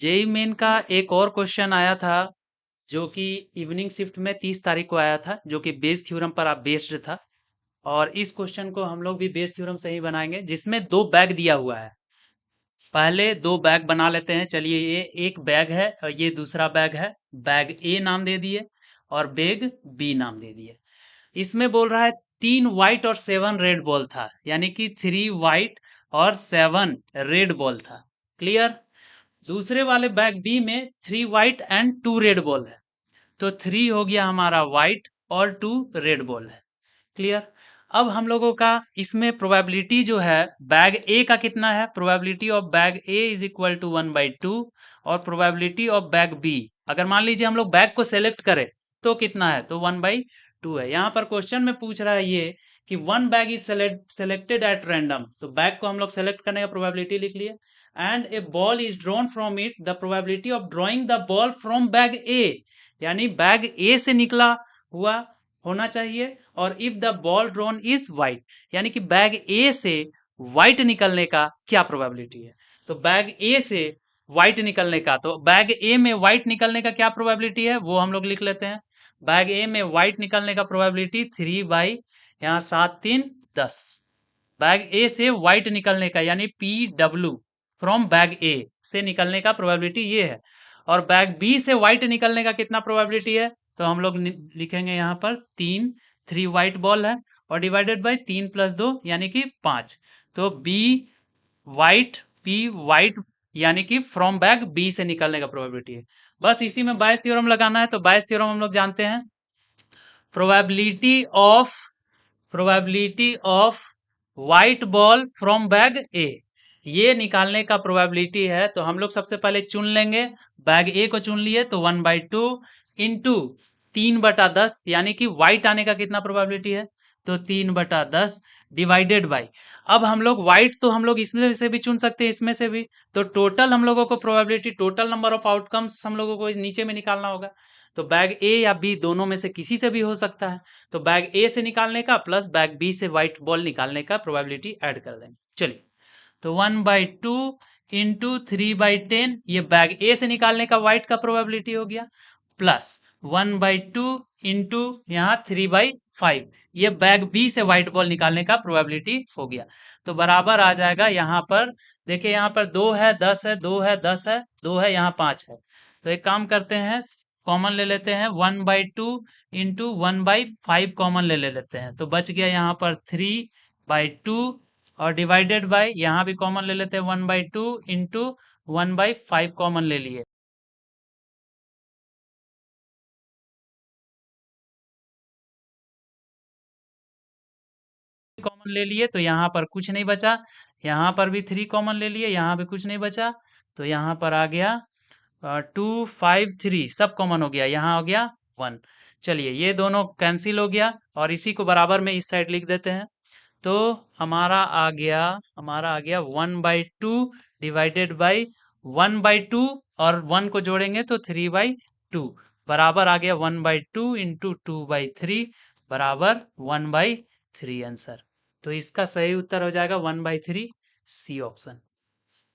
JEE main का एक और क्वेश्चन आया था जो कि इवनिंग शिफ्ट में 30 तारीख को आया था, जो कि बेस थ्योरम पर आप बेस्ड था। और इस क्वेश्चन को हम लोग भी बेस थ्योरम से ही बनाएंगे, जिसमें दो बैग दिया हुआ है। पहले दो बैग बना लेते हैं। चलिए, ये एक बैग है और ये दूसरा बैग है। बैग ए नाम दे दिए और बैग बी नाम दे दिए। इसमें बोल रहा है 3 व्हाइट और 7 रेड बॉल था, यानी कि 3 व्हाइट और 7 रेड बॉल था। क्लियर। दूसरे वाले बैग बी में 3 व्हाइट एंड 2 रेड बॉल है, तो 3 हो गया हमारा व्हाइट और 2 रेड बॉल है। क्लियर। अब हम लोगों का इसमें प्रोबेबिलिटी जो है बैग ए का कितना है, probability of bag A is equal to 1/2 और प्रोबेबिलिटी ऑफ बैग बी, अगर मान लीजिए हम लोग बैग को सेलेक्ट करें तो कितना है, तो 1/2 है। यहाँ पर क्वेश्चन में पूछ रहा है ये कि one bag is selected at random, तो बैग को हम लोग सेलेक्ट करने का प्रोबेबिलिटी लिख लिए। And a ball is drawn from it, the probability of drawing the ball from bag A, यानी बैग ए से निकला हुआ होना चाहिए। और if the ball drawn is white, यानी कि बैग ए से व्हाइट निकलने का क्या प्रोबेबिलिटी है। तो बैग ए से व्हाइट निकलने का, तो बैग ए में व्हाइट निकलने का क्या प्रोबेबिलिटी है वो हम लोग लिख लेते हैं। बैग ए में व्हाइट निकलने का प्रोबेबिलिटी 3 यहाँ 7 3 10। बैग ए से व्हाइट निकलने का यानी PW फ्रॉम बैग ए से निकलने का प्रोबेबिलिटी ये है। और बैग बी से व्हाइट निकलने का कितना प्रोबेबिलिटी है, तो हम लोग लिखेंगे यहाँ पर 3 व्हाइट बॉल है और डिवाइडेड बाय 3 + 2 यानी कि 5। तो बी व्हाइट, पी व्हाइट, यानी कि फ्रॉम बैग बी से निकलने का प्रोबेबिलिटी है। बस इसी में बायस थ्योरम लगाना है। तो बायस थ्योरम हम लोग जानते हैं, probability of white ball from bag A, ये निकालने का प्रोबेबिलिटी है। तो हम लोग सबसे पहले चुन लेंगे, बैग ए को चुन लिए तो 1/2 इंटू 3/10, यानी कि व्हाइट आने का कितना प्रोबेबिलिटी है, तो 3/10 डिवाइडेड बाई। अब हम लोग व्हाइट तो हम लोग इसमें से भी चुन सकते हैं, इसमें से भी। तो टोटल हम लोगों को probability, total number of outcomes हम लोगों को नीचे में निकालना होगा। तो बैग ए या बी दोनों में से किसी से भी हो सकता है। तो बैग ए से निकालने का प्लस बैग बी से व्हाइट बॉल निकालने का प्रोबेबिलिटी ऐड कर देंगे। चलिए, तो 1/2 इंटू 3/10, ये बैग ए से निकालने का व्हाइट का प्रोबेबिलिटी हो गया, प्लस 1/2 इंटू यहाँ 3/5, ये बैग बी से व्हाइट बॉल निकालने का प्रोबेबिलिटी हो गया। तो बराबर आ जाएगा यहाँ पर। देखिए यहाँ पर 2 है 10 है, 2 है 10 है, 2 है, यहाँ 5 है। तो एक काम करते हैं, कॉमन ले लेते हैं, 1/2 इंटू 1/5 कॉमन ले लेते हैं, तो बच गया यहाँ पर 3/2 और डिवाइडेड बाय, यहाँ भी कॉमन ले लेते हैं, 1/2 इंटू 1/5 कॉमन ले लिए। कॉमन ले लिए तो यहाँ पर कुछ नहीं बचा, यहाँ पर भी 3 कॉमन ले लिए, यहाँ भी कुछ नहीं बचा। तो यहाँ पर आ गया 2 5 3, सब कॉमन हो गया, यहाँ हो गया 1। चलिए, ये दोनों कैंसिल हो गया और इसी को बराबर में इस साइड लिख देते हैं। तो हमारा आ गया 1/2 डिवाइडेड बाई 1/2, और 1 को जोड़ेंगे तो 3/2, बराबर आ गया 1/2 इंटू 2/3 बराबर 1/3 आंसर। तो इसका सही उत्तर हो जाएगा 1/3, सी ऑप्शन।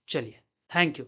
चलिए, थैंक यू।